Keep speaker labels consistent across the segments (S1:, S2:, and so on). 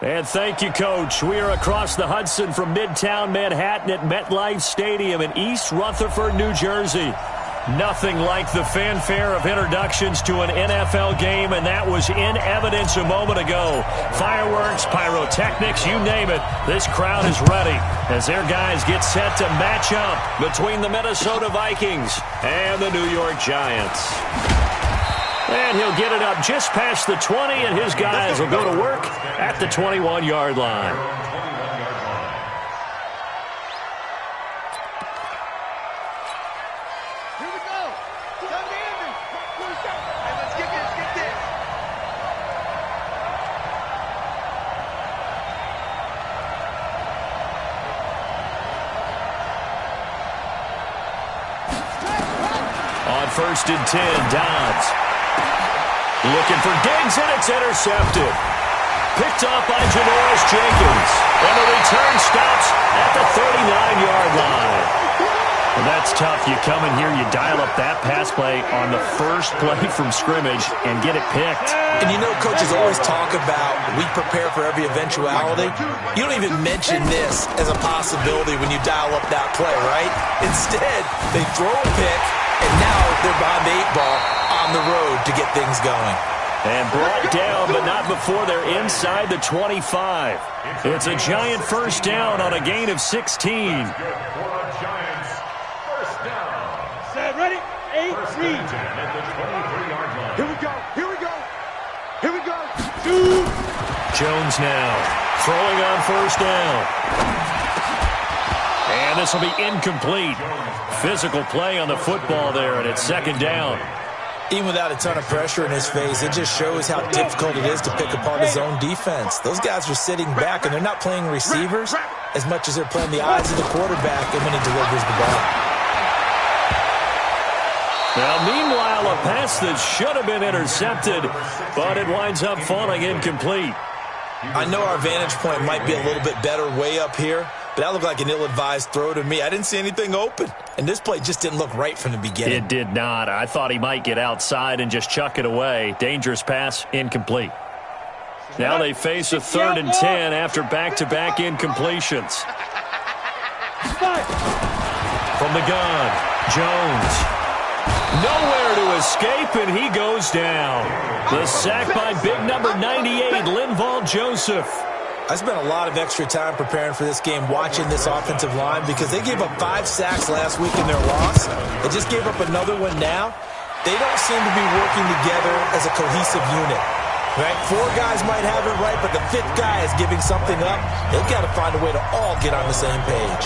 S1: And thank you, Coach. We are across the Hudson from Midtown Manhattan at MetLife Stadium in East Rutherford, New Jersey. Nothing like the fanfare of introductions to an NFL game, and that was in evidence a moment ago. Fireworks, pyrotechnics, you name it. This crowd is ready as their guys get set to match up between the Minnesota Vikings and the New York Giants. And he'll get it up just past the 20, and his guys will go to work at the 21-yard line. On 1st and 10, Dodds. Looking for Diggs, and it's intercepted. Picked off by Janoris Jenkins. And the return stops at the 39-yard line. And that's tough. You come in here, you dial up that pass play on the first play from scrimmage and get it picked.
S2: And you know, coaches always talk about we prepare for every eventuality. You don't even mention this as a possibility when you dial up that play, right? Instead, they throw a pick, and now they're behind the 8-ball on the road to get things going.
S1: And brought down, but not before they're inside the 25. It's a Giant first down on a gain of 16.
S3: Set, ready, 8, read. Here we go, here we go, here we go.
S1: Jones now throwing on first down. And this will be incomplete. Physical play on the football there, and it's second down.
S2: Even without a ton of pressure in his face, it just shows how difficult it is to pick apart his own defense. Those guys are sitting back, and they're not playing receivers as much as they're playing the eyes of the quarterback and when he delivers the ball.
S1: Now, meanwhile, a pass that should have been intercepted, but it winds up falling incomplete.
S2: I know our vantage point might be a little bit better way up here, but that looked like an ill-advised throw to me. I didn't see anything open, and this play just didn't look right from the beginning.
S1: It did not. I thought he might get outside and just chuck it away. Dangerous pass, incomplete. Now they face a 3rd and 10 after back-to-back incompletions. From the gun, Jones. Nowhere to escape, and he goes down. The sack by big number 98, Linval Joseph.
S2: I spent a lot of extra time preparing for this game watching this offensive line because they gave up 5 sacks last week in their loss. They just gave up another one now. They don't seem to be working together as a cohesive unit. Right? 4 guys might have it right, but the 5th guy is giving something up. They've got to find a way to all get on the same page.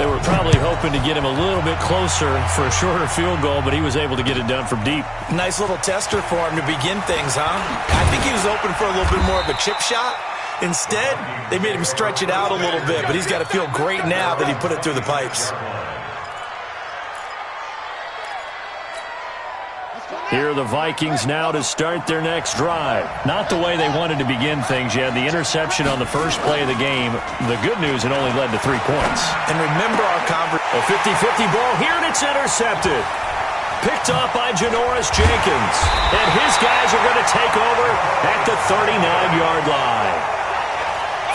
S1: They were probably hoping to get him a little bit closer for a shorter field goal, but he was able to get it done from deep.
S2: Nice little tester for him to begin things, huh? I think he was open for a little bit more of a chip shot. Instead, they made him stretch it out a little bit, but he's got to feel great now that he put it through the pipes.
S1: Here are the Vikings now to start their next drive. Not the way they wanted to begin things. You had the interception on the first play of the game. The good news, it only led to 3 points.
S2: And remember our conversation.
S1: A 50-50 ball here, and it's intercepted. Picked off by Janoris Jenkins. And his guys are going to take over at the 39-yard line.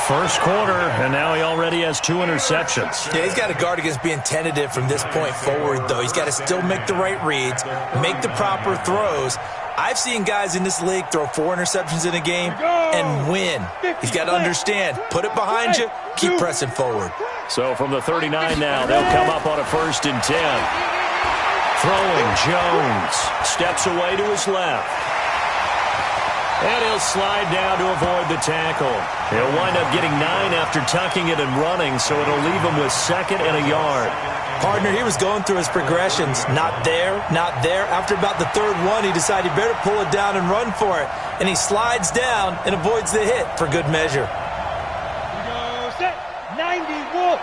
S1: First quarter, and now he already has 2 interceptions.
S2: Yeah, he's got to guard against being tentative from this point forward, though. He's got to still make the right reads, make the proper throws. I've seen guys in this league throw 4 interceptions in a game and win. He's got to understand, put it behind you, keep pressing forward.
S1: So from the 39 now, they'll come up on a 1st and 10. Throwing, Jones steps away to his left. And he'll slide down to avoid the tackle. He'll wind up getting 9 after tucking it and running, so it'll leave him with 2nd and a yard.
S2: Partner, he was going through his progressions. Not there, not there. After about the 3rd one, he decided he better pull it down and run for it. And he slides down and avoids the hit for good measure.
S3: Here we go, set, 90, Wolf.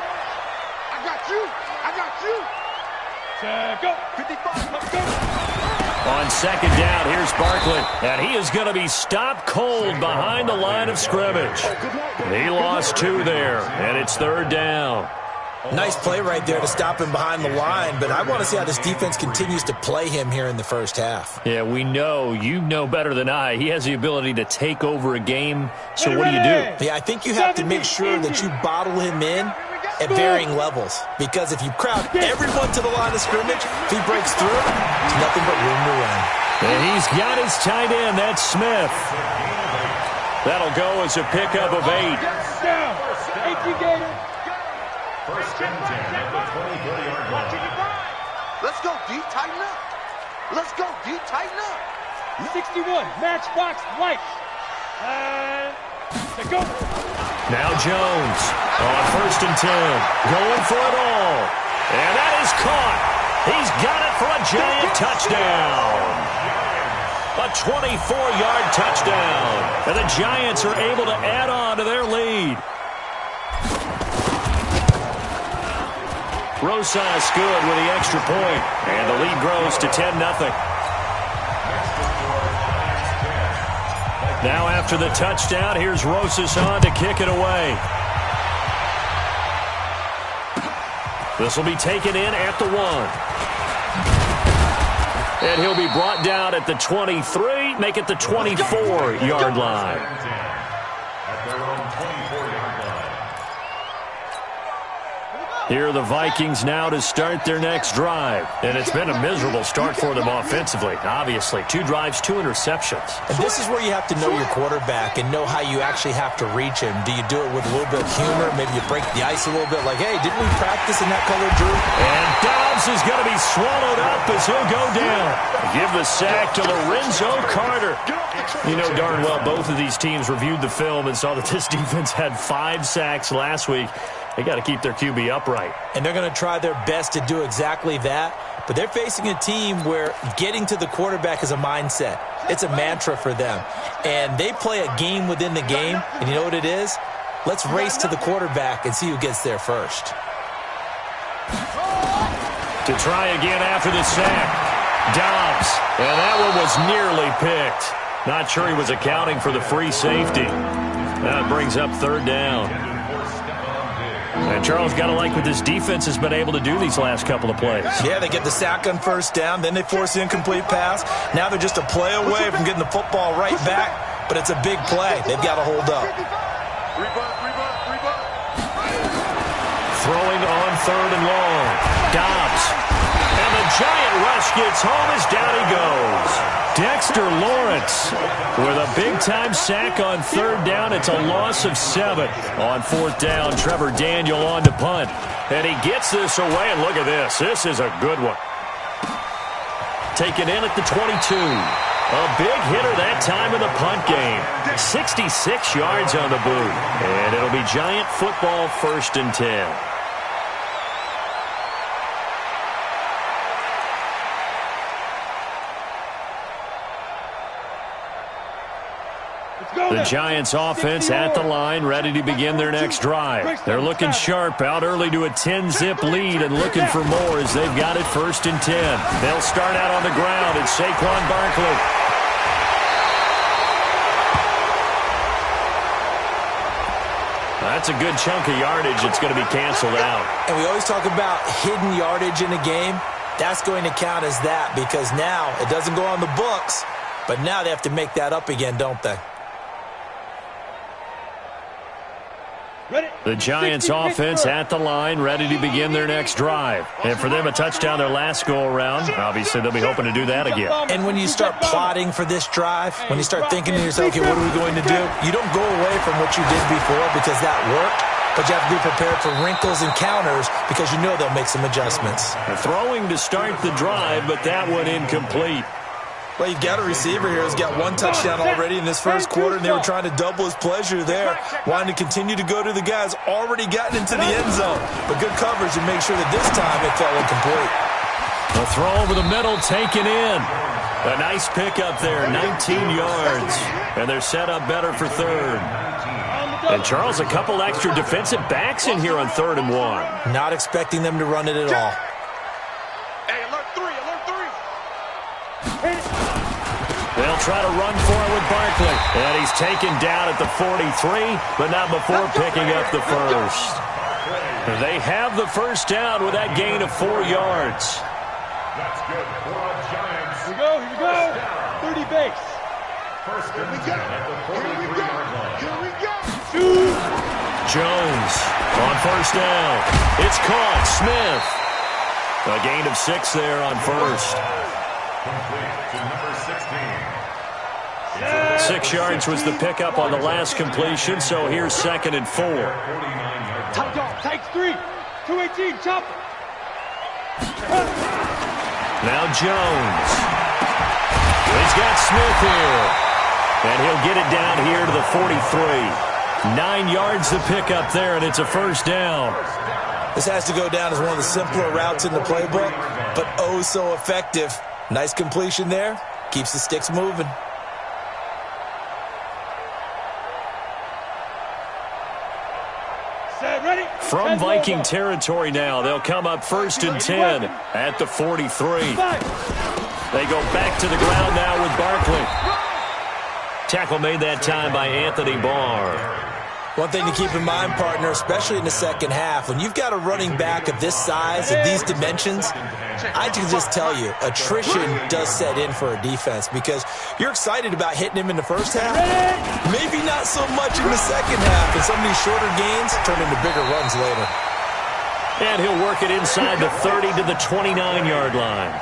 S3: I got you, I got you. Set, go, 55, let's go.
S1: On 2nd down, here's Barkley, and he is going to be stopped cold behind the line of scrimmage. He lost 2 there, and it's 3rd down.
S2: Nice play right there to stop him behind the line, but I want to see how this defense continues to play him here in the first half.
S1: Yeah, we know. You know better than I. He has the ability to take over a game, so what do you do?
S2: Yeah, I think you have to make sure that you bottle him in at varying levels, because if you crowd everyone to the line of scrimmage, if he breaks through, there's nothing but room to run.
S1: And he's got his tight end. That's Smith. That'll go as a pickup of 8.
S3: First and 10 at the 20-30-yard line. Let's go, D. Tighten up. Let's go, D. Tighten up. 61, matchbox white. And to go.
S1: Now Jones on first and 10. Going for it all. And that is caught. He's got it for a giant touchdown. A 24-yard touchdown. And the Giants are able to add on to their lead. Rosas good with the extra point, and the lead grows to 10-0. Now after the touchdown, here's Rosas on to kick it away. This will be taken in at the 1. And he'll be brought down at the 23, make it the 24-yard line.
S3: At their own 24-yard line.
S1: Here are the Vikings now to start their next drive. And it's been a miserable start for them offensively, obviously. 2 drives, 2 interceptions.
S2: And this is where you have to know your quarterback and know how you actually have to reach him. Do you do it with a little bit of humor? Maybe you break the ice a little bit like, hey, didn't we practice in that color, Drew?
S1: And Dobbs is going to be swallowed up as he'll go down. Give the sack to Lorenzo Carter. You know darn well both of these teams reviewed the film and saw that this defense had 5 sacks last week. They got to keep their QB upright.
S2: And they're going to try their best to do exactly that. But they're facing a team where getting to the quarterback is a mindset. It's a mantra for them. And they play a game within the game. And you know what it is? Let's race to the quarterback and see who gets there first.
S1: To try again after the sack. Dobbs. And that one was nearly picked. Not sure he was accounting for the free safety. That brings up 3rd down. And Charles, got to like what this defense has been able to do these last couple of plays.
S2: Yeah, they get the sack on first down, then they force the incomplete pass. Now they're just a play away from getting the football right back, but it's a big play. They've got to hold up.
S1: Throwing on 3rd and long. Dobbs. And the giant rush gets home as down he goes. Dexter Lawrence with a big-time sack on 3rd down. It's a loss of 7. On 4th down, Trevor Daniel on to punt. And he gets this away, and look at this. This is a good one. Taken in at the 22. A big hitter that time in the punt game. 66 yards on the boot. And it'll be Giant football 1st and 10. The Giants offense at the line, ready to begin their next drive. They're looking sharp, out early to a 10-zip lead and looking for more as they've got it 1st and 10. They'll start out on the ground. It's Saquon Barkley. That's a good chunk of yardage. It's going to be canceled out.
S2: And we always talk about hidden yardage in a game. That's going to count as that because now it doesn't go on the books, but now they have to make that up again, don't they?
S1: The Giants offense at the line, ready to begin their next drive. And for them, a touchdown their last go-around. Obviously, they'll be hoping to do that again.
S2: And when you start plotting for this drive, when you start thinking to yourself, okay, what are we going to do? You don't go away from what you did before because that worked, but you have to be prepared for wrinkles and counters because you know they'll make some adjustments.
S1: They're throwing to start the drive, but that one incomplete.
S2: Well, you've got a receiver here who's got 1 touchdown already in this first quarter, and they were trying to double his pleasure there, wanting to continue to go to the guys already gotten into the end zone. But good coverage to make sure that this time it fell incomplete.
S1: The throw over the middle, taken in. A nice pickup there, 19 yards. And they're set up better for 3rd. And, Charles, a couple extra defensive backs in here on 3rd and 1.
S2: Not expecting them to run it at all.
S3: Hey, alert 3, alert 3.
S1: They'll try to run for it with Barkley. And he's taken down at the 43, but not before picking up the first. They have the first down with that gain of 4 yards.
S3: That's good for the Giants.
S4: Here we go. 30 base.
S3: First and 10 at the 43-yard line.
S4: Here we go. Shoot.
S1: Jones on first down. It's caught. Smith. A gain of 6 there on first.
S3: Complete to number 16.
S1: 6 yards was the pickup on the last completion, so here's 2nd and 4.
S3: 49-yard
S4: Tight dog. Tight 3. 218. Chop.
S1: Now Jones. He's got Smith here. And he'll get it down here to the 43. 9 yards the pickup there, and it's a first down.
S2: This has to go down as one of the simpler routes in the playbook, but oh so effective. Nice completion there. Keeps the sticks moving.
S4: Set, ready.
S1: From Viking territory now, they'll come up 1st and 10 at the 43. They go back to the ground now with Barkley. Tackle made that time by Anthony Barr.
S2: One thing to keep in mind, partner, especially in the second half, when you've got a running back of this size, of these dimensions, I can just tell you, attrition does set in for a defense because you're excited about hitting him in the first half, maybe not so much in the second half, and some of these shorter gains turn into bigger runs later.
S1: And he'll work it inside the 30 to the 29-yard line.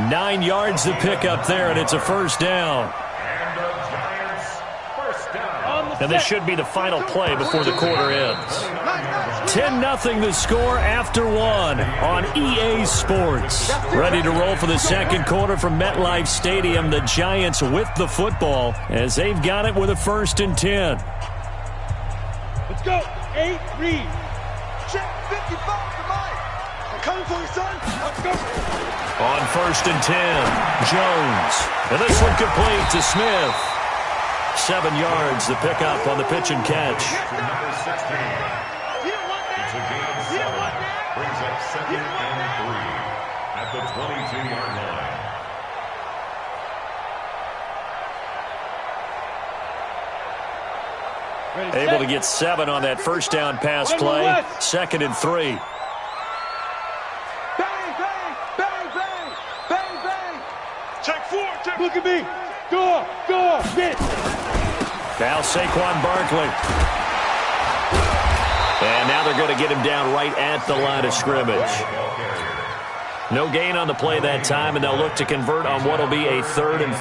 S1: 9 yards the pickup there, and it's a first down. And this should be the final play before the quarter ends. 10-0 the score after 1 on EA Sports. Ready to roll for the second quarter from MetLife Stadium. The Giants with the football as they've got it with a 1st and 10.
S4: Let's go. 8, read.
S3: Check 55 to Mike. I'm coming for you, son. Let's go.
S1: On 1st and 10, Jones. And this one complete to Smith. 7 yards, the pickup on the pitch and catch.
S3: Number 16. It's a gain of 7. Brings up 2nd and 3 at the 22-yard line.
S1: Able to get 7 on that first down pass play. 2nd and 3.
S3: Bang, bang, bang, bang, bang, bang. Check 4, check.
S4: Look at me. Go, get.
S1: Now Saquon Barkley. And now they're going to get him down right at the line of scrimmage. No gain on the play that time, and they'll look to convert on what will be a 3rd and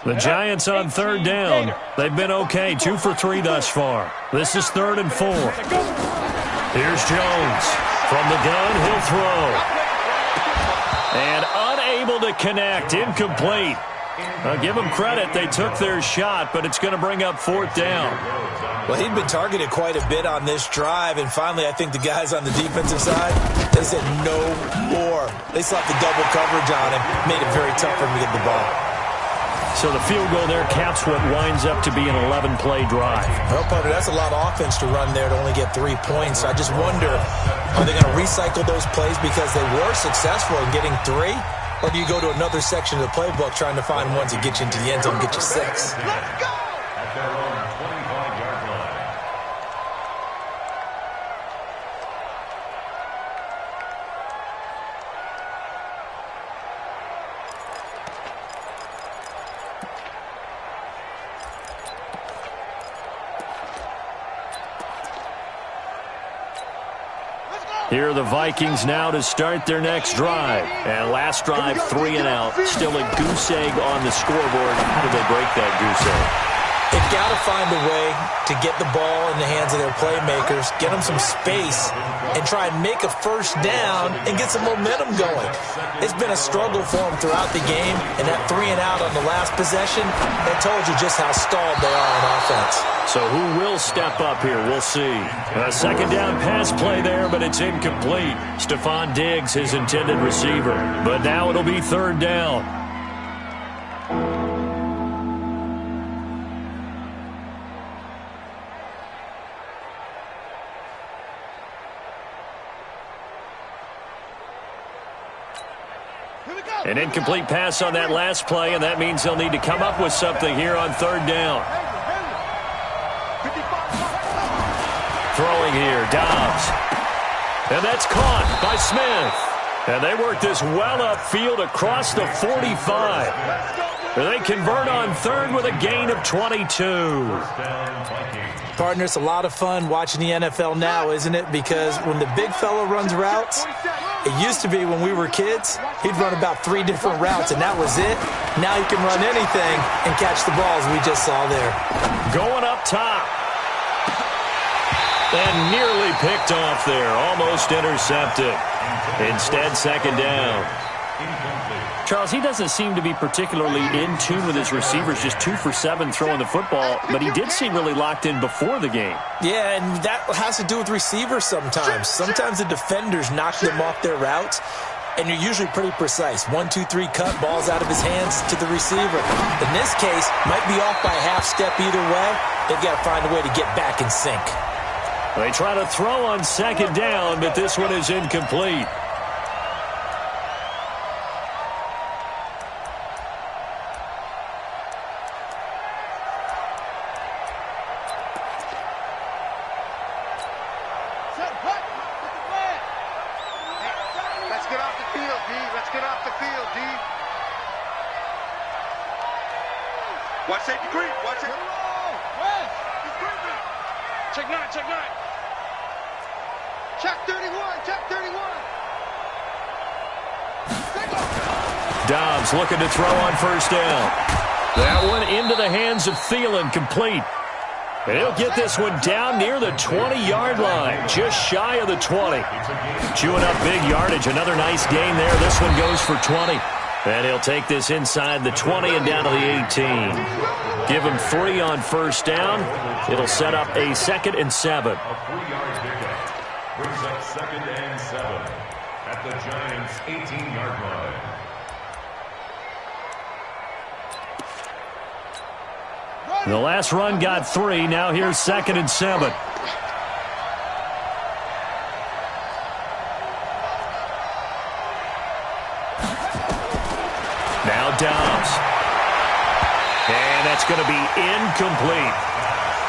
S1: 4. The Giants on 3rd down. They've been okay, 2 for 3 thus far. This is 3rd and 4. Here's Jones. From the gun, he'll throw. And unable to connect, incomplete. I'll give them credit. They took their shot, but it's going to bring up 4th down.
S2: Well, he'd been targeted quite a bit on this drive, and finally I think the guys on the defensive side, they said no more. They slapped the double coverage on him, made it very tough for him to get the ball.
S1: So the field goal there caps what winds up to be an 11-play drive.
S2: Well, partner, that's a lot of offense to run there to only get 3 points. I just wonder, are they going to recycle those plays because they were successful in getting 3? Or do you go to another section of the playbook trying to find ones that get you into the end zone and get you 6?
S3: Let's go! At their own 25-yard line.
S1: Here are the Vikings now to start their next drive. And last drive, 3 and out. Still a goose egg on the scoreboard. How do they break that goose egg?
S2: They've got to find a way to get the ball in the hands of their playmakers, get them some space, and try and make a first down and get some momentum going. It's been a struggle for them throughout the game, and that 3 and out on the last possession, that told you just how stalled they are on offense.
S1: So who will step up here? We'll see. A 2nd down pass play there, but it's incomplete. Stephon Diggs, his intended receiver. But now it'll be 3rd down. An incomplete pass on that last play, and that means they'll need to come up with something here on third down. Throwing here, Dobbs. And that's caught by Smith. And they work this well upfield across the 45. They convert on third with a gain of 22.
S2: Partner, it's a lot of fun watching the NFL now, isn't it? Because when the big fella runs routes, it used to be when we were kids, he'd run about 3 different routes, and that was it. Now he can run anything and catch the balls we just saw there.
S1: Going up top. And nearly picked off there. Almost intercepted. Instead, second down.
S5: Charles, he doesn't seem to be particularly in tune with his receivers, just 2 for 7 throwing the football, but he did seem really locked in before the game.
S2: Yeah, and that has to do with receivers sometimes. Sometimes the defenders knock them off their routes, and you're usually pretty precise. 1, 2, 3, cut, balls out of his hands to the receiver. In this case, might be off by a half step either way. They've got to find a way to get back in sync.
S1: They try to throw on second down, but this one is incomplete.
S3: Let's get off the field, D. Let's get off the field, D. Watch safety creep. Watch it. Check 9, check 9. Check 31, check 31.
S1: Dobbs looking to throw on first down. That one into the hands of Thielen, complete. And he'll get this one down near the 20-yard line, just shy of the 20. Chewing up big yardage, another nice gain there. This one goes for 20. And he'll take this inside the 20 and down to the 18. Give him 3 on first down. It'll set up a 2nd and 7.
S6: A 3-yard pickup brings up 2nd and 7 at the Giants' 18-yard line.
S1: The last run got 3. Now here's 2nd and 7. Now Dobbs. And that's going to be incomplete.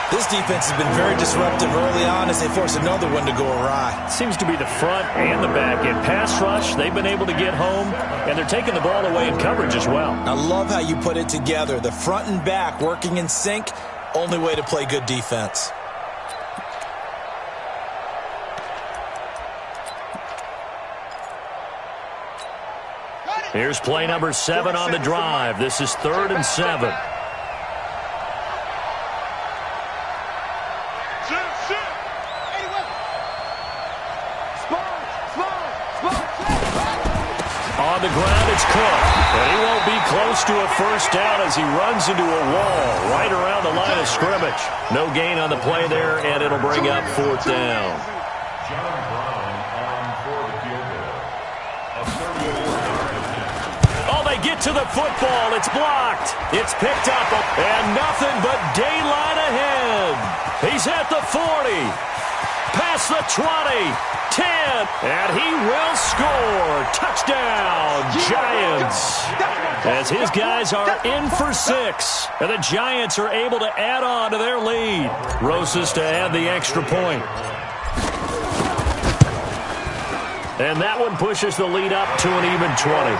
S2: This defense has been very disruptive early on as they force another one to go awry.
S1: Seems to be the front and the back. In pass rush, they've been able to get home, and they're taking the ball away in coverage as well.
S2: I love how you put it together. The front and back working in sync, only way to play good defense.
S1: Here's play number 7 on the drive. This is 3rd and 7. On the ground, it's Cook. And he won't be close to a first down as he runs into a wall right around the line of scrimmage. No gain on the play there, and it'll bring up 4th down.
S6: John Brown on for the field goal. A 34-yard attempt.
S1: Oh, they get to the football. It's blocked. It's picked up, and nothing but daylight ahead. He's at the 40. Past the 20. 10, and he will score. Touchdown, Giants. As his guys are in for 6, and the Giants are able to add on to their lead. Rosas to add the extra point. And that one pushes the lead up to an even 20.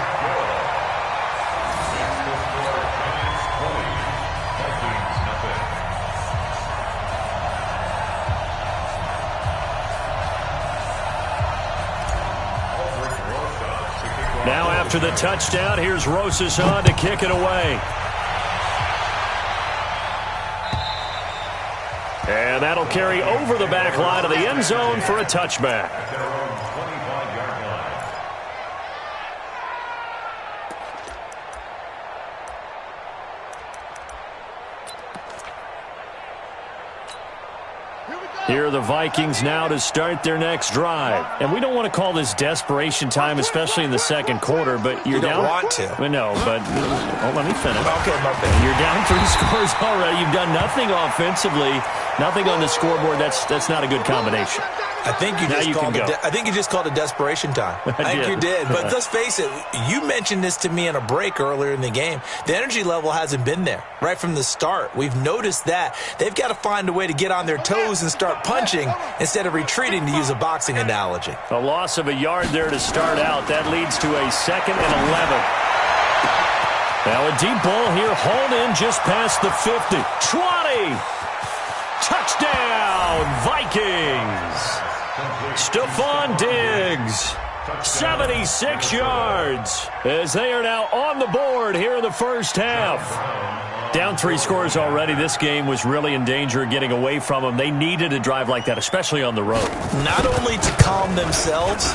S1: Now after the touchdown, here's Rosas on to kick it away. And that'll carry over the back line of the end zone for a touchback.
S6: At their own 25-yard line.
S1: Here are the Vikings now to start their next drive. And we don't want to call this desperation time, especially in the second quarter, but you're down.
S2: You don't want to.
S1: No, but let me finish.
S2: Okay, my bad.
S1: You're down 3 scores already. You've done nothing offensively, nothing on the scoreboard. That's not a good combination.
S2: I think you just called it desperation time. I think you did. But let's face it, you mentioned this to me in a break earlier in the game. The energy level hasn't been there right from the start. We've noticed that. They've got to find a way to get on their toes and start punching instead of retreating, to use a boxing analogy.
S1: A loss of a yard there to start out. That leads to a 2nd and 11. Now a deep ball here, hauled in just past the 50. 20! Touchdown, Vikings! Stephon Diggs, 76 yards, as they are now on the board here in the first half. Down 3 scores already. This game was really in danger of getting away from them. They needed a drive like that, especially on the road.
S2: Not only to calm themselves,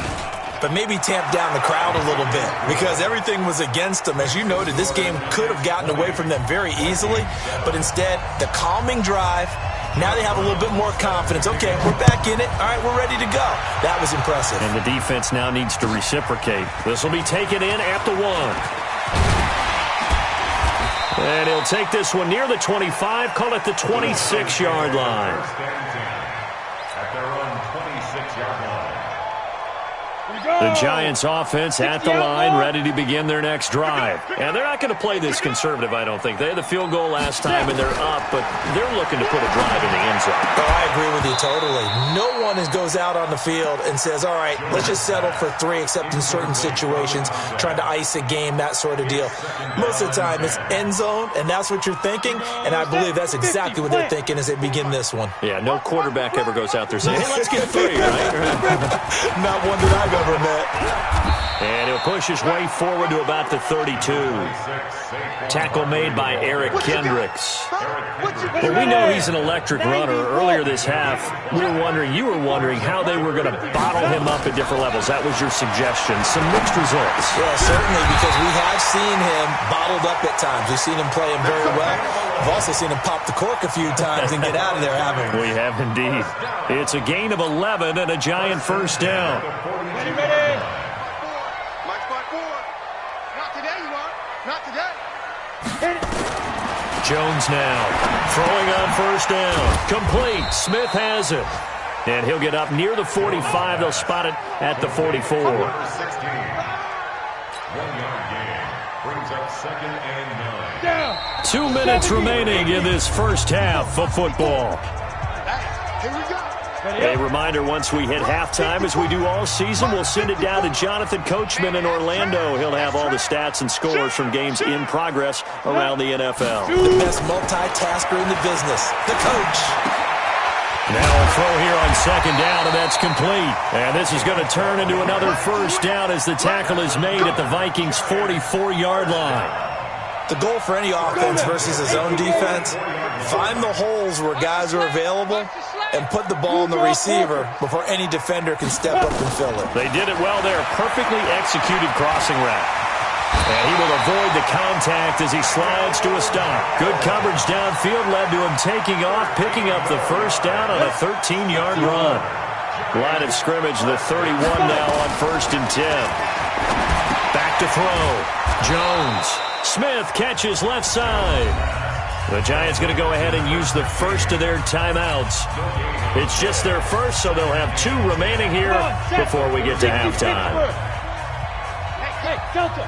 S2: but maybe tamp down the crowd a little bit, because everything was against them. As you noted, this game could have gotten away from them very easily, but instead, the calming drive. Now they have a little bit more confidence. Okay, we're back in it. All right, we're ready to go. That was impressive.
S1: And the defense now needs to reciprocate. This will be taken in at the 1. And he'll take this one near the 25, call it the 26-yard line.
S6: At their own 26-yard line.
S1: The Giants offense at the line, ready to begin their next drive. And they're not going to play this conservative, I don't think. They had the field goal last time, and they're up, but they're looking to put a drive in the end zone.
S2: Oh, I agree with you totally. No one goes out on the field and says, all right, let's just settle for 3, except in certain situations, trying to ice a game, that sort of deal. Most of the time, it's end zone, and that's what you're thinking, and I believe that's exactly what they're thinking as they begin this one.
S1: Yeah, no quarterback ever goes out there saying, hey, let's get 3, right?
S2: Not one that I've ever met.
S1: And he'll push his way forward to about the 32. Tackle made by Eric Kendricks. Well, we know he's an electric runner. Earlier this half, you were wondering how they were going to bottle him up at different levels. That was your suggestion. Some mixed results.
S2: Yeah, certainly, because we have seen him bottled up at times. We've seen him play him very well. We've also seen him pop the cork a few times and get out of there, haven't we?
S1: We have indeed. It's a gain of 11 and a Giant first down. Jones now throwing on first down. Complete. Smith has it. And he'll get up near the 45. They'll spot it at the 44.
S6: 1-yard gain brings up 2nd and 9.
S1: 2 minutes remaining in this first half of football.
S3: Here we go.
S1: A reminder, once we hit halftime, as we do all season, we'll send it down to Jonathan Coachman in Orlando. He'll have all the stats and scores from games in progress around the NFL.
S2: The best multitasker in the business, the coach.
S1: Now a throw here on 2nd down, and that's complete. And this is going to turn into another first down as the tackle is made at the Vikings' 44-yard line.
S2: The goal for any offense versus his own defense, find the holes where guys are available and put the ball in the receiver before any defender can step up and fill it.
S1: They did it well there. Perfectly executed crossing route. And he will avoid the contact as he slides to a stop. Good coverage downfield led to him taking off, picking up the first down on a 13-yard run. Line of scrimmage, the 31 now on 1st and 10. Back to throw. Jones. Smith catches left side. The Giants going to go ahead and use the first of their timeouts. It's just their first, so they'll have 2 remaining here before we get to halftime.
S4: Hey, Delta.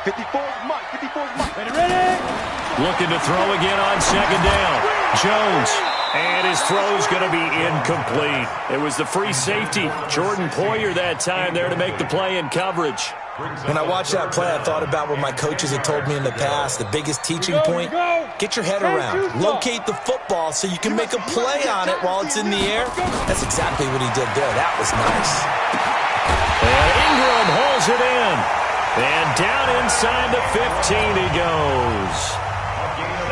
S3: 54's Mike. 54's Mike.
S4: Ready?
S1: Looking to throw again on 2nd down. Jones. And his throw's going to be incomplete. It was the free safety, Jordan Poyer, that time there to make the play in coverage.
S2: When I watched that play, I thought about what my coaches had told me in the past. The biggest teaching point, get your head around. Locate the football so you can make a play on it while it's in the air. That's exactly what he did there. That was nice.
S1: And Ingram hauls it in. And down inside the 15 he goes.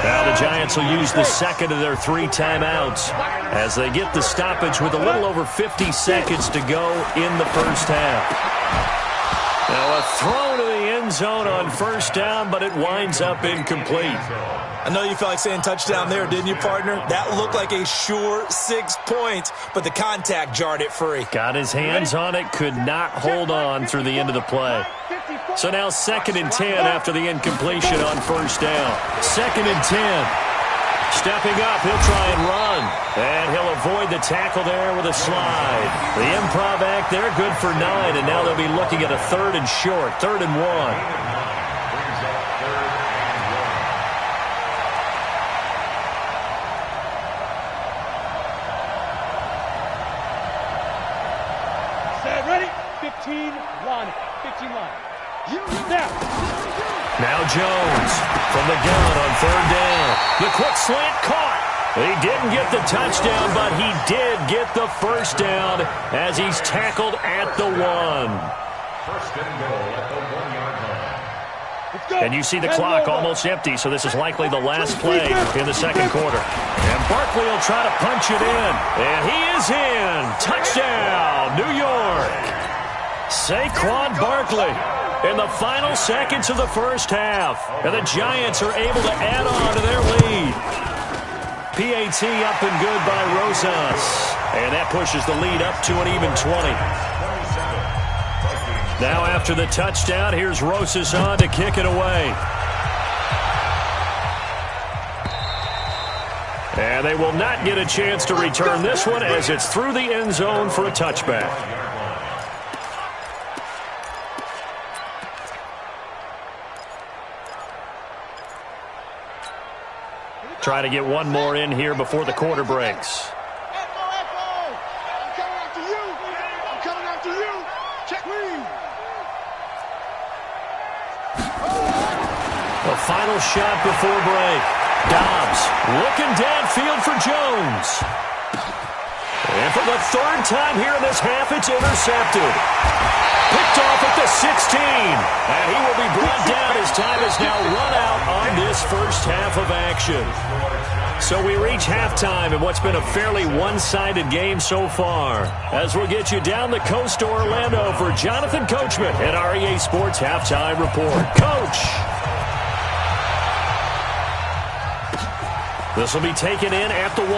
S1: Now the Giants will use the second of their 3 timeouts as they get the stoppage with a little over 50 seconds to go in the first half. Now a throw to the end zone on first down, but it winds up incomplete.
S2: I know you felt like saying touchdown there, didn't you, partner? That looked like a sure 6 points, but the contact jarred it free.
S5: Got his hands on it, could not hold on through the end of the play. So now 2nd and 10 after the incompletion on first down. 2nd and 10. Stepping up, he'll try and run. And he'll avoid the tackle there with a slide. The improv act there, good for 9, and now they'll be looking at a 3rd and short, 3rd and 1. Now Jones from the gun on 3rd down. The quick slant caught. He didn't get the touchdown, but he did get the first down as he's tackled at the 1.
S6: First and goal at the 1-yard line.
S5: And you see the clock almost empty, so this is likely the last play in the second quarter. And Barkley will try to punch it in. And he is in. Touchdown, New York. Saquon Barkley in the final seconds of the first half. And the Giants are able to add on to their lead. PAT up and good by Rosas. And that pushes the lead up to an even 20. Now after the touchdown, here's Rosas on to kick it away. And they will not get a chance to return this one as it's through the end zone for a touchback. Try to get one more in here before the quarter breaks. The final shot before break. Dobbs looking downfield for Jones. And for the 3rd time here in this half, it's intercepted. Picked off at the 16. And he will be brought down as time is now run out on this first half of action. So we reach halftime in what's been a fairly one-sided game so far. As we'll get you down the coast to Orlando for Jonathan Coachman at our EA Sports Halftime Report. Coach! This will be taken in at the 1.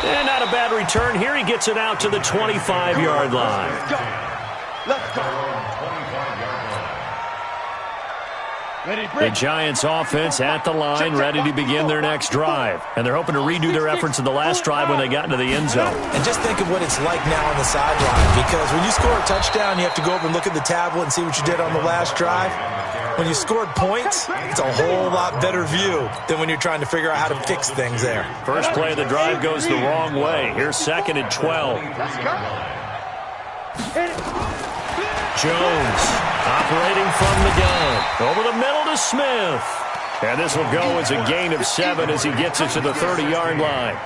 S5: And not a bad return here. He gets it out to the 25-yard line.
S3: Let's go.
S5: The Giants offense at the line, ready to begin their next drive. And they're hoping to redo their efforts in the last drive when they got into the end zone.
S2: And just think of what it's like now on the sideline, because when you score a touchdown, you have to go over and look at the tablet and see what you did on the last drive. When you scored points, it's a whole lot better view than when you're trying to figure out how to fix things there.
S5: First play of the drive goes the wrong way. Here's 2nd and 12. Jones operating from the gun. Over the middle to Smith. And this will go as a gain of 7 as he gets it to the 30-yard line.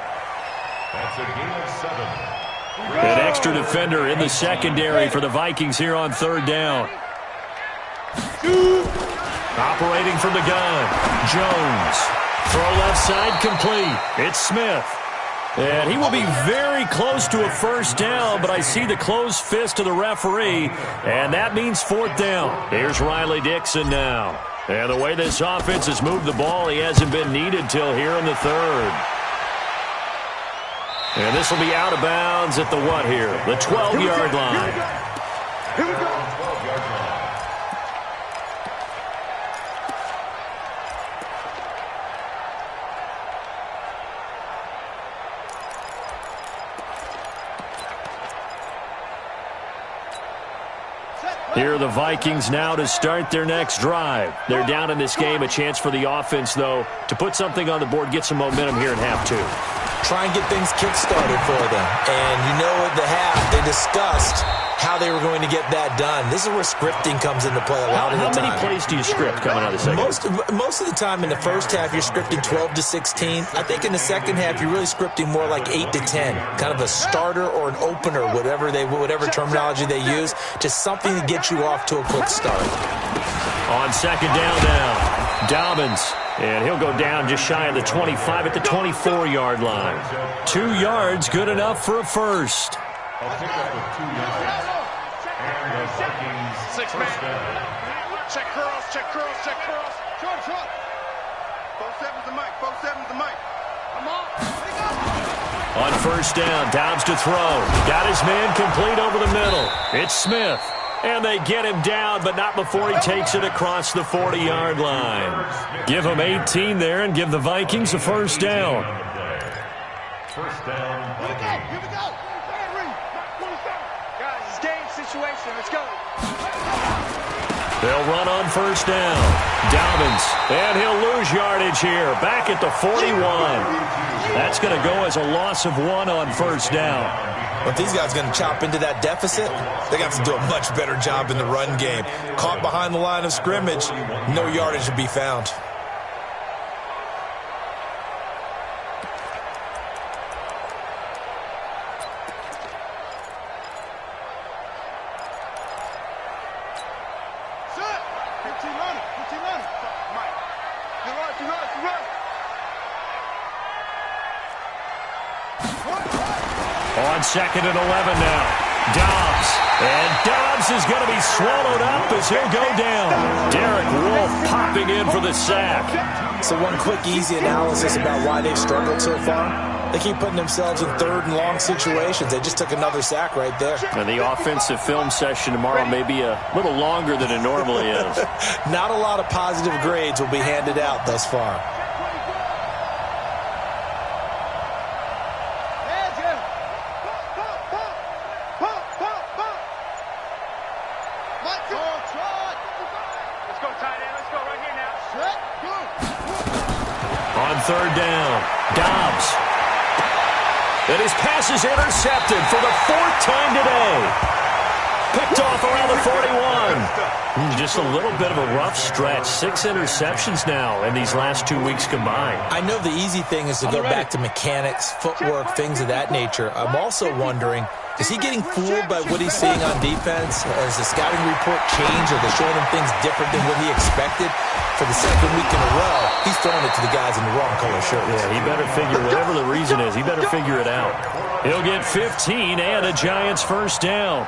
S6: That's a gain of 7.
S5: An extra defender in the secondary for the Vikings here on 3rd down. Operating from the gun. Jones. Throw left side complete. It's Smith. And he will be very close to a first down, but I see the closed fist of the referee, and that means 4th down. Here's Riley Dixon now. And the way this offense has moved the ball, he hasn't been needed till here in the 3rd. And this will be out of bounds at the what here? The 12-yard line.
S3: Here we go.
S5: Here are the Vikings now to start their next drive. They're down in this game. A chance for the offense, though, to put something on the board, get some momentum here in half 2.
S2: Try and get things kick-started for them. And you know at the half, they discussed how they were going to get that done. This is where scripting comes into play a lot of the time.
S5: How many plays do you script coming out of the second?
S2: Most of the time in the first half, you're scripting 12 to 16. I think in the second half, you're really scripting more like 8 to 10. Kind of a starter or an opener, whatever terminology they use. Just something to get you off to a quick start.
S5: On 2nd down now, Dobbins. And he'll go down just shy of the 25 at the 24-yard line. 2 yards, good enough for a first.
S6: I'll pick up with 2 yards. And the Vikings
S3: 6 man. Check curls, check curls, check curls. Short. 4-7's the mic. 4-7's the mic. Come on.
S1: On first down, Dobbs to throw. Got his man complete over the middle. It's Smith. And they get him down, but not before he takes it across the 40-yard line. Give him 18 there and give the Vikings a first down.
S6: First down.
S3: Here we go. Guys, it's game situation. Let's go.
S1: They'll run on first down. Dobbins, and he'll lose yardage here. Back at the 41. That's going to go as a loss of 1 on first down.
S2: If these guys are going to chop into that deficit, they're going to have to do a much better job in the run game. Caught behind the line of scrimmage, no yardage to be found.
S1: On second and 11 now. Dobbs. And Dobbs is going to be swallowed up as he'll go down. Derek Wolfe popping in for the sack.
S2: So one quick, easy analysis about why they've struggled so far. They keep putting themselves in third and long situations. They just took another sack right there.
S1: And the offensive film session tomorrow may be a little longer than it normally is.
S2: Not a lot of positive grades will be handed out thus far.
S1: Third down. Dobbs. And his pass is intercepted for the 4th time today. Picked off around the 41. Just a little bit of a rough stretch. 6 interceptions now in these last 2 weeks combined.
S2: I know the easy thing is to go back to mechanics, footwork, things of that nature. I'm also wondering, is he getting fooled by what he's seeing on defense? Has the scouting report changed? Are they showing him things different than what he expected? For the second week in a row, he's throwing it to the guys in the wrong color shirts.
S1: Yeah, he better figure, whatever the reason is, he better figure it out. He'll get 15 and a Giants first down.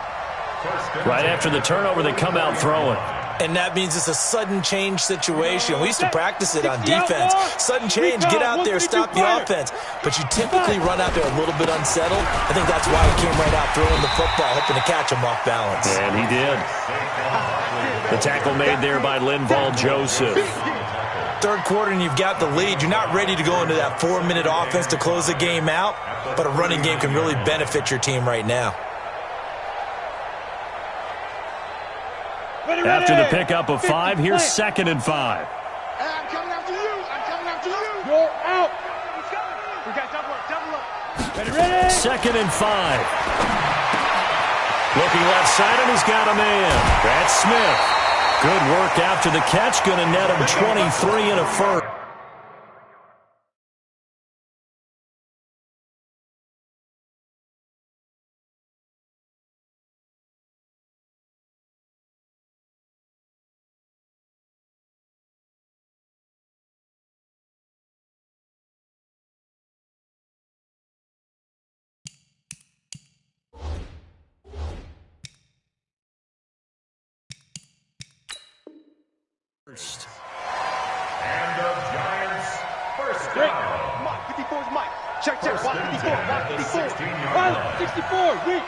S1: Right after the turnover, they come out throwing.
S2: And that means it's a sudden change situation. We used to practice it on defense. Sudden change, get out there, stop the offense. But you typically run out there a little bit unsettled. I think that's why he came right out throwing the football, hoping to catch him off balance.
S1: And he did. The tackle made there by Linval Joseph.
S2: Third quarter and you've got the lead. You're not ready to go into that 4-minute offense to close the game out, but a running game can really benefit your team right now.
S1: After the pickup of 5, here's 2nd and 5.
S3: I'm coming after you. I'm coming after you.
S4: You're out.
S3: We got double up.
S4: Ready.
S1: 2nd and 5. Looking left side, and he's got a man. That's Smith. Good work after the catch. Going to net him 23 and a first.
S6: And the Giants first down.
S3: Mike, 54's Mike. Check. Watch 54. Watch 54.
S6: 16-yard line.
S4: 64. Weak.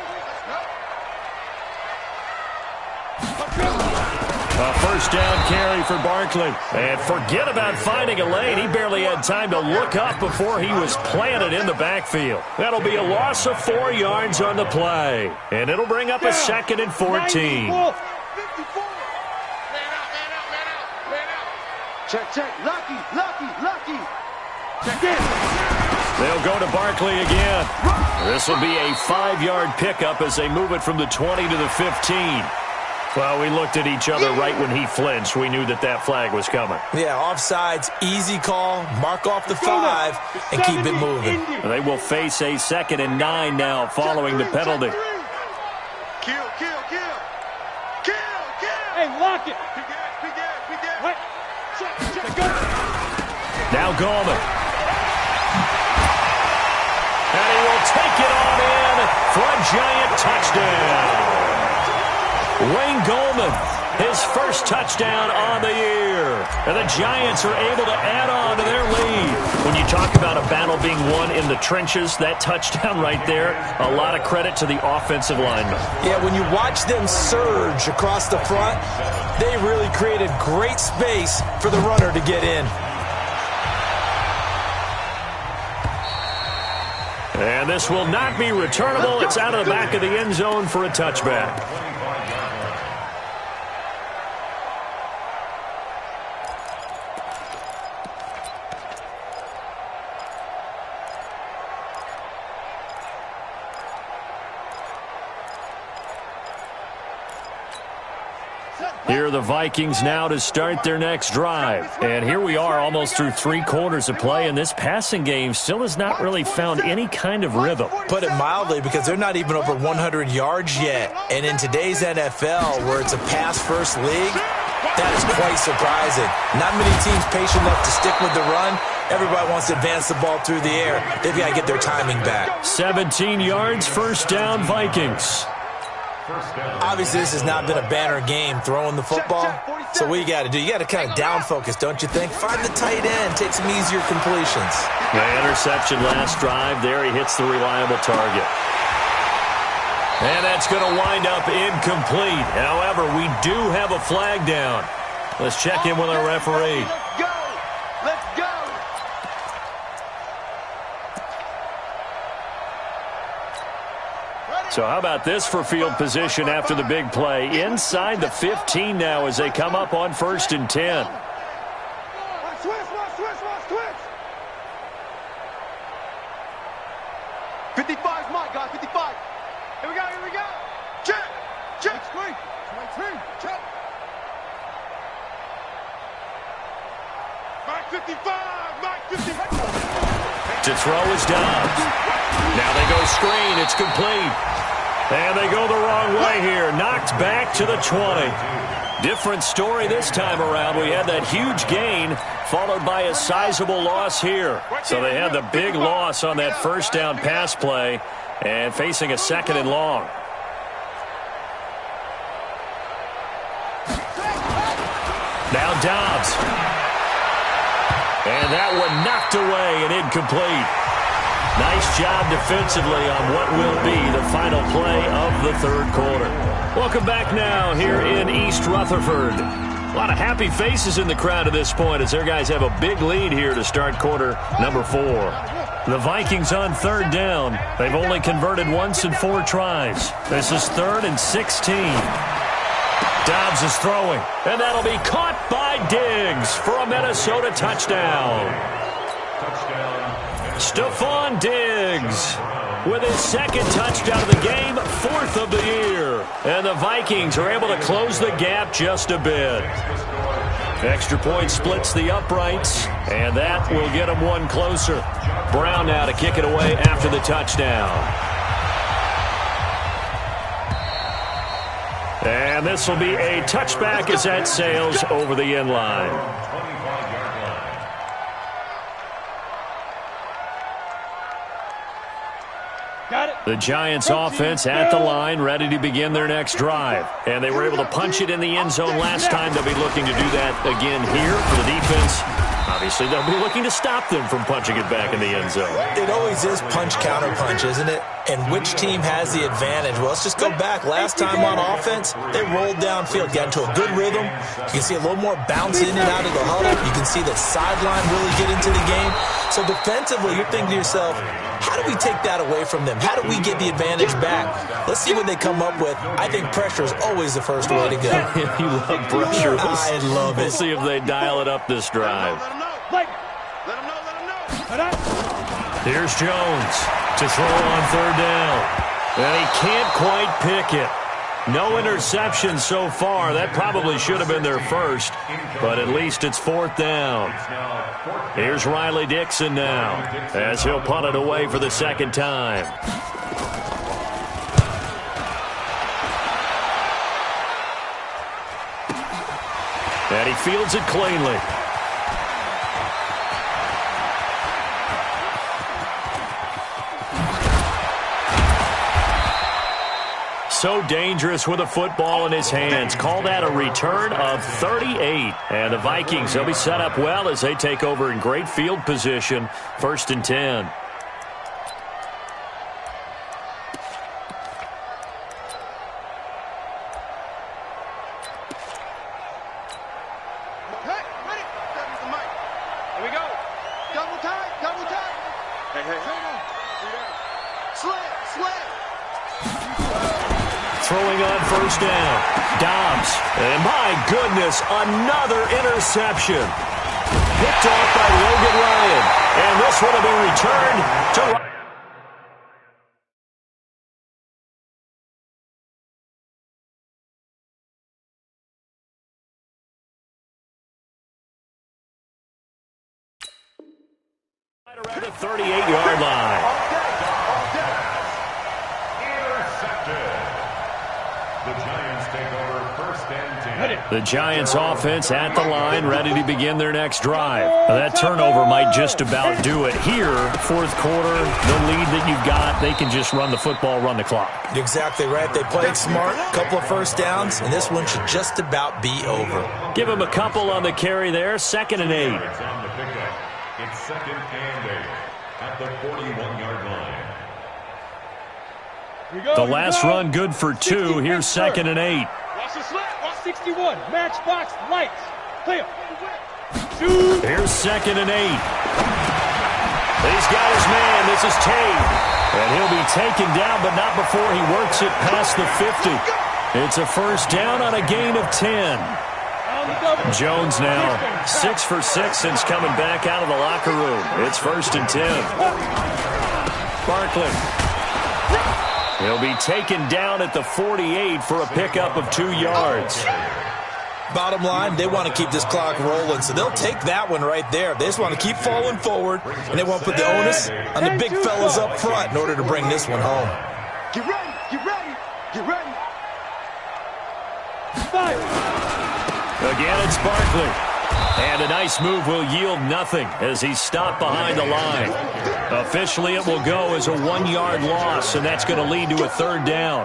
S1: A first down carry for Barkley. And forget about finding a lane. He barely had time to look up before he was planted in the backfield. That'll be a loss of 4 yards on the play. And it'll bring up a 2nd and 14.
S3: 54. Check. Lucky. Check in.
S1: They'll go to Barkley again. This will be a 5-yard pickup as they move it from the 20 to the 15. Well, we looked at each other right when he flinched. We knew that flag was coming.
S2: Yeah, offsides, easy call, mark off the 5, and keep it moving.
S1: They will face a 2nd and 9 now following the penalty.
S3: Kill.
S4: Hey, lock it.
S3: What? Check.
S1: Now Gallman. And he will take it on in for a Giant touchdown. Wayne Gallman his first touchdown on the year. And the Giants are able to add on to their lead. When you talk about a battle being won in the trenches, that touchdown right there, a lot of credit to the offensive linemen.
S2: Yeah, when you watch them surge across the front, they really created great space for the runner to get in.
S1: And this will not be returnable. It's out of the back of the end zone for a touchback. Here are the Vikings now to start their next drive. And here we are almost through 3 quarters of play, and this passing game still has not really found any kind of rhythm.
S2: Put it mildly, because they're not even over 100 yards yet. And in today's NFL, where it's a pass-first league, that is quite surprising. Not many teams patient enough to stick with the run. Everybody wants to advance the ball through the air. They've got to get their timing back.
S1: 17 yards, first down, Vikings.
S2: Obviously, this has not been a banner game throwing the football. So what you got to do, you got to kind of down focus, don't you think? Find the tight end, take some easier completions.
S1: The interception last drive. There he hits the reliable target. And that's going to wind up incomplete. However, we do have a flag down. Let's check in with our referee.
S3: Let's go! Let's go!
S1: So how about this for field position after the big play? Inside the 15 now as they come up on 1st and 10.
S3: Switch! 55's mine, guys, 55. Here we go. Check! Screen! Check! Mark 55!
S1: To throw is Dobbs. Now they go screen. It's complete. And they go the wrong way here. Knocked back to the 20. Different story this time around. We had that huge gain followed by a sizable loss here. So they had the big loss on that first down pass play and facing a 2nd and long. Now Dobbs. And that one knocked away and incomplete. Nice job defensively on what will be the final play of the 3rd quarter. Welcome back now here in East Rutherford. A lot of happy faces in the crowd at this point as their guys have a big lead here to start quarter number 4. The Vikings on 3rd down. They've only converted once in 4 tries. This is 3rd and 16. Dobbs is throwing, and that'll be caught by Diggs for a Minnesota touchdown. Stephon Diggs with his 2nd touchdown of the game, 4th of the year. And the Vikings are able to close the gap just a bit. Extra point splits the uprights, and that will get them one closer. Brown now to kick it away after the touchdown. And this will be a touchback as that sails over the end line. The Giants offense at the line, ready to begin their next drive. And they were able to punch it in the end zone last time. They'll be looking to do that again here for the defense. Obviously, they'll be looking to stop them from punching it back in the end zone.
S2: It always is punch-counter-punch, isn't it? And which team has the advantage? Well, let's just go back. Last time on offense, they rolled downfield, got into a good rhythm. You can see a little more bounce in and out of the huddle. You can see the sideline really get into the game. So defensively, you're thinking to yourself, how do we take that away from them? How do we get the advantage back? Let's see what they come up with. I think pressure is always the first way to go.
S1: You love pressure.
S2: I love it.
S1: We'll see if they dial it up this drive.
S3: Let him know.
S1: Here's Jones to throw on 3rd down. And he can't quite pick it. No interception so far. That probably should have been their first, but at least it's 4th down. Here's Riley Dixon now as he'll punt it away for the 2nd time. And he fields it cleanly. so dangerous with a football in his hands. Call that a return of 38. And the Vikings, they'll be set up well as they take over in great field position. 1st and 10.
S5: Throwing on 1st down. Dobbs. And my goodness, another interception. Picked off by Logan Ryan. And this one will be returned to Ryan. Around the 38-yard line. The Giants offense at the line, ready to begin their next drive. Now, that turnover might just about do it here. 4th quarter, the lead that you've got, they can just run the football, run the clock.
S2: Exactly right. They played smart, couple of 1st downs, and this one should just about be over.
S5: Give them a couple on the carry there. 2nd and 8.
S6: It's on the pickup. It's 2nd and 8 at the 41-yard line.
S5: The last run good for 2. Here's 2nd and 8.
S4: Watch the slap. Watch 61. Matchbox lights. Clear. Shoot.
S5: Here's 2nd and 8. He's got his man. This is Tate. And he'll be taken down, but not before he works it past the 50. It's a 1st down on a gain of 10. Jones now 6 for 6 since coming back out of the locker room. It's 1st and 10. Barkley. He'll be taken down at the 48 for a pickup of 2 yards.
S2: Bottom line, they want to keep this clock rolling, so they'll take that one right there. They just want to keep falling forward, and they want to put the onus on the big fellas up front in order to bring this one home.
S3: Get ready, get ready, get ready.
S4: Fire.
S5: Again, it's Barkley. And a nice move will yield nothing as he's stopped behind the line. Officially, it will go as a 1-yard loss, and that's going to lead to a 3rd down.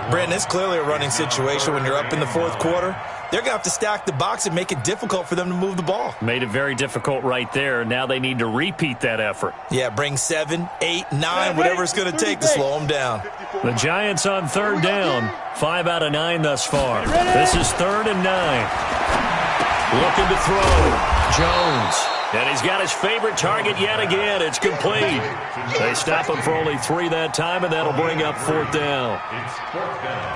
S2: Brandon, it's clearly a running situation when you're up in the 4th quarter. They're going to have to stack the box and make it difficult for them to move the ball.
S5: Made it very difficult right there. Now they need to repeat that effort.
S2: Yeah, bring 7, 8, 9, whatever it's going to take to slow them down.
S5: The Giants on 3rd down. 5 out of 9 thus far. This is 3rd and 9. Looking to throw. Jones. And he's got his favorite target yet again. It's complete. They stop him for only 3 that time, and that'll bring up 4th down.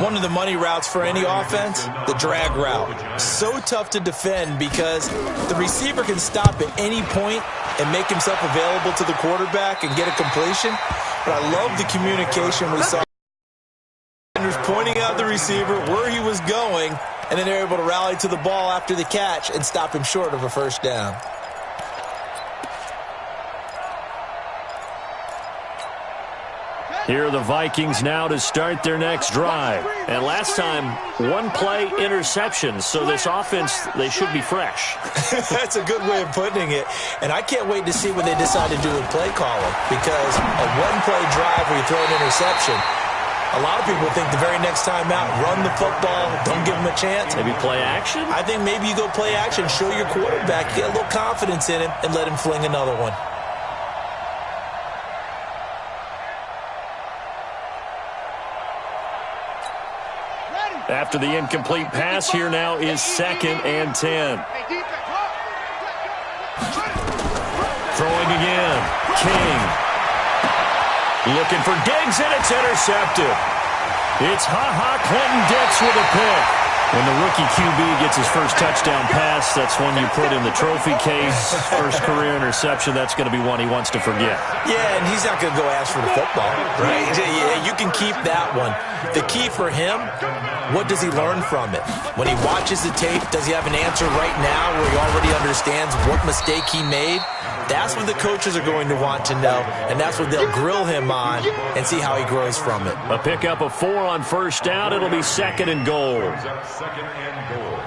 S2: One of the money routes for any offense, the drag route. So tough to defend because the receiver can stop at any point and make himself available to the quarterback and get a completion. But I love the communication we saw. Pointing out the receiver where he was going, and then they're able to rally to the ball after the catch and stop him short of a 1st down.
S5: Here are the Vikings now to start their next drive. And last time, 1-play interceptions. So this offense, they should be fresh.
S2: That's a good way of putting it. And I can't wait to see what they decide to do with play calling. Because a 1-play drive where you throw an interception, a lot of people think the very next time out, run the football, don't give him a chance.
S5: Maybe play action?
S2: I think maybe you go play action, show your quarterback, get a little confidence in him, and let him fling another one.
S5: After the incomplete pass, here now is 2nd and 10. Throwing again. King. Looking for Diggs, and it's intercepted. It's Clinton Dix with a pick. When the rookie QB gets his first touchdown pass, that's one you put in the trophy case. First career interception, that's going to be one he wants to forget.
S2: Yeah, and he's not going to go ask for the football, right? Yeah, you can keep that one. The key for him, what does he learn from it? When he watches the tape, does he have an answer right now where he already understands what mistake he made? That's what the coaches are going to want to know, and that's what they'll grill him on and see how he grows from it.
S5: A pickup of 4 on 1st down. It'll be 2nd and goal.
S6: 2nd and goal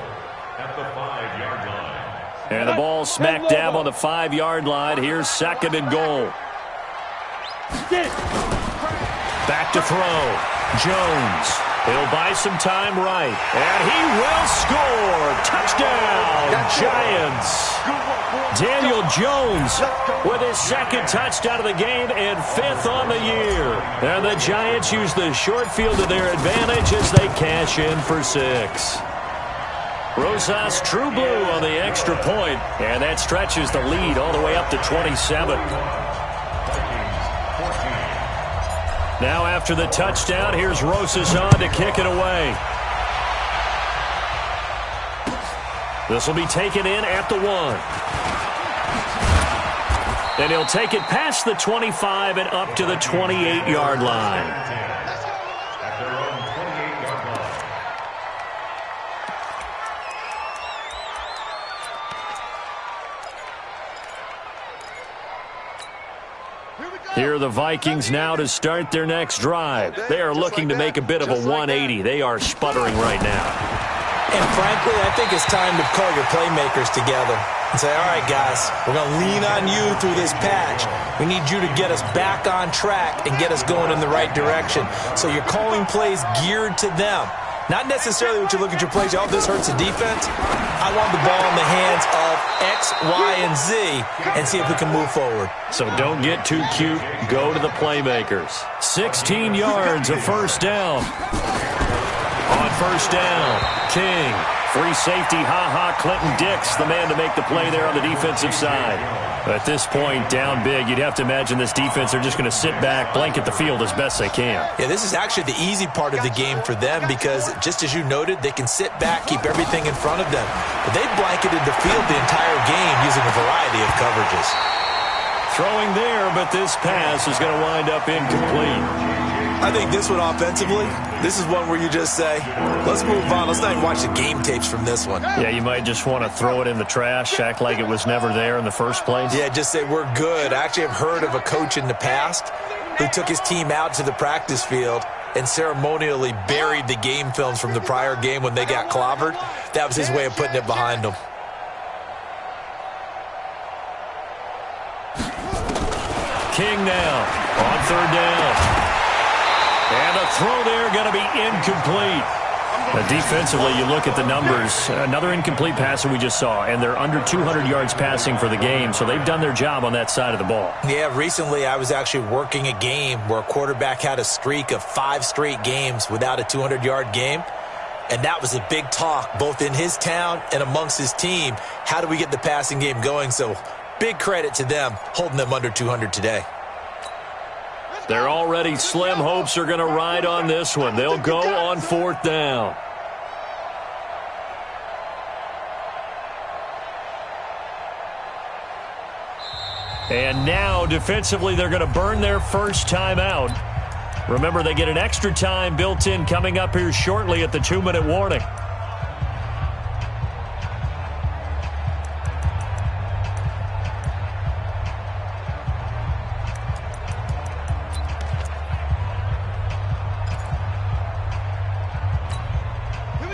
S6: at the 5-yard line.
S5: And the ball smack dab on the 5-yard line. Here's 2nd and goal. Back to throw. Jones.
S1: He'll buy some time right. And he will score. Touchdown, Giants. Daniel Jones with his second touchdown of the game and 5th on the year. And the Giants use the short field to their advantage as they cash in for 6. Rosas true blue on the extra point, and that stretches the lead all the way up to 27. Now after the touchdown, here's Rosas on to kick it away. This will be taken in at the 1. And he'll take it past the 25 and up to the 28-yard line.
S6: At their own 28-yard line.
S1: Here are the Vikings now to start their next drive. They are looking to make a bit of a 180. They are sputtering right now.
S2: And frankly, I think it's time to call your playmakers together and say, all right, guys, we're going to lean on you through this patch. We need you to get us back on track and get us going in the right direction. So you're calling plays geared to them. Not necessarily what you look at your plays, oh, this hurts the defense. I want the ball in the hands of X, Y, and Z and see if we can move forward.
S1: So don't get too cute. Go to the playmakers. 16 yards, a first down. On first down, King. Free safety, Clinton Dix, the man to make the play there on the defensive side. At this point, down big, you'd have to imagine this defense are just going to sit back, blanket the field as best they can.
S2: Yeah, this is actually the easy part of the game for them because, just as you noted, they can sit back, keep everything in front of them. But they've blanketed the field the entire game using a variety of coverages.
S1: Throwing there, but this pass is going to wind up incomplete.
S2: I think this one offensively, this is one where you just say, let's move on. Let's not even watch the game tapes from this one.
S1: Yeah, you might just want to throw it in the trash, act like it was never there in the first place.
S2: Yeah, just say we're good. I actually have heard of a coach in the past who took his team out to the practice field and ceremonially buried the game films from the prior game when they got clobbered. That was his way of putting it behind them.
S1: King now on third down. And a throw there going to be incomplete. Defensively, you look at the numbers. Another incomplete pass that we just saw, and they're under 200 yards passing for the game, so they've done their job on that side of the ball.
S2: Yeah, recently I was actually working a game where a quarterback had a streak of 5 straight games without a 200-yard game, and that was a big talk both in his town and amongst his team. How do we get the passing game going? So big credit to them holding them under 200 today.
S1: Their already slim hopes are going to ride on this one. They'll go on fourth down. And now, defensively, they're going to burn their first time out. Remember, they get an extra time built in coming up here shortly at the 2-minute warning.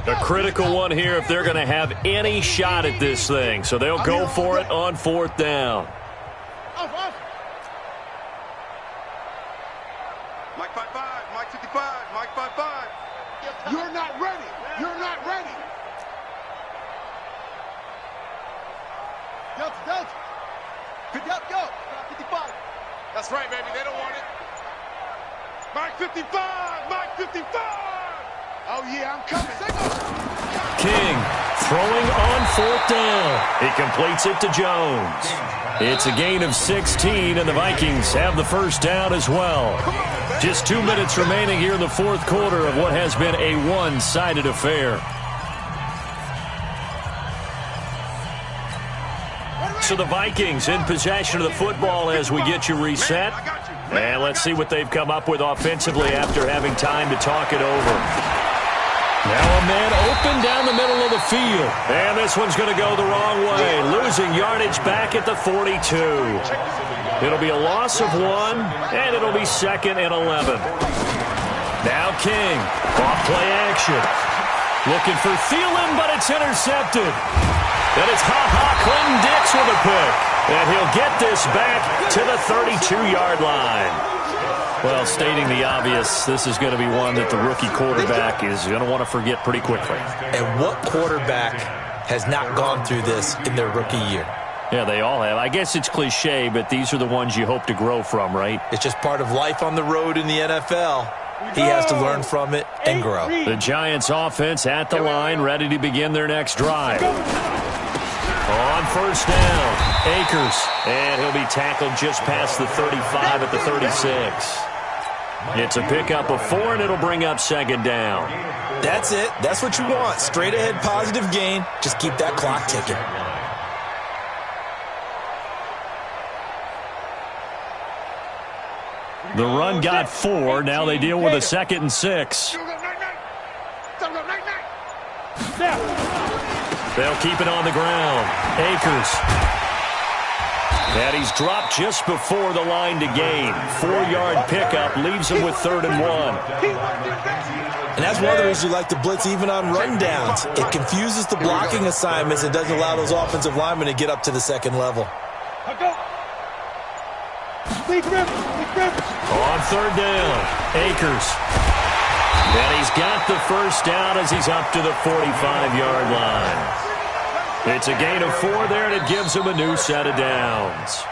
S1: A critical one here if they're going to have any shot at this thing. So they'll go for it on fourth down.
S3: Mike 5-5, Mike 55, Mike 5-5. You're not ready. You're not ready. Delta. Go. 55. That's right, baby. They don't want it. Mike 55, Mike 55. Oh, yeah, I'm coming.
S1: King throwing on fourth down. He completes it to Jones. It's a gain of 16, and the Vikings have the first down as well. Just 2 minutes remaining here in the fourth quarter of what has been a one-sided affair. So the Vikings in possession of the football as we get you reset. And let's see what they've come up with offensively after having time to talk it over. Now a man open down the middle of the field. And this one's going to go the wrong way. Losing yardage back at the 42. It'll be a loss of 1, and it'll be 2nd and 11. Now King. Off play action. Looking for Thielen, but it's intercepted. And it's Clinton Dix with a pick. And he'll get this back to the 32-yard line. Well, stating the obvious, this is going to be one that the rookie quarterback is going to want to forget pretty quickly.
S2: And what quarterback has not gone through this in their rookie year?
S1: Yeah, they all have. I guess it's cliche, but these are the ones you hope to grow from, right?
S2: It's just part of life on the road in the NFL. He has to learn from it and grow.
S1: The Giants offense at the line, ready to begin their next drive. On first down, Akers. And he'll be tackled just past the 35 at the 36. It's a pickup of 4, and it'll bring up second down.
S2: That's it. That's what you want. Straight ahead positive gain. Just keep that clock ticking.
S1: The run got 4. Now they deal with a 2nd and 6. They'll keep it on the ground. Akers. And he's dropped just before the line to gain. 4-yard pickup leaves him with 3rd and 1.
S2: And that's one of the reasons you like to blitz even on run downs. It confuses the blocking assignments and doesn't allow those offensive linemen to get up to the second level.
S1: On 3rd down, Akers. And he's got the first down as he's up to the 45-yard line. It's a gain of 4 there, and it gives him a new set of downs.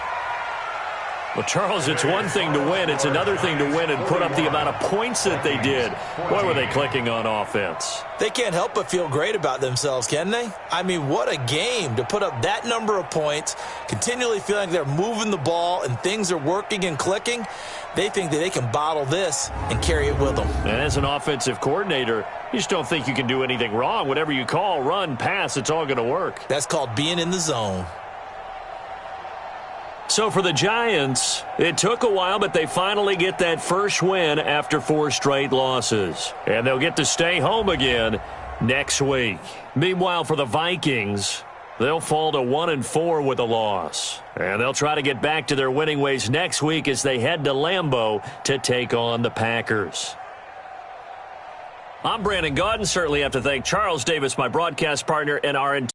S1: Well, Charles, it's one thing to win. It's another thing to win and put up the amount of points that they did. Boy, were they clicking on offense.
S2: They can't help but feel great about themselves, can they? I mean, what a game to put up that number of points, continually feeling like they're moving the ball and things are working and clicking. They think that they can bottle this and carry it with them.
S1: And as an offensive coordinator, you just don't think you can do anything wrong. Whatever you call, run, pass, it's all going to work.
S2: That's called being in the zone.
S1: So for the Giants, it took a while, but they finally get that first win after 4 straight losses. And they'll get to stay home again next week. Meanwhile, for the Vikings, they'll fall to 1-4 with a loss. And they'll try to get back to their winning ways next week as they head to Lambeau to take on the Packers. I'm Brandon Gaudin. Certainly have to thank Charles Davis, my broadcast partner, and our entire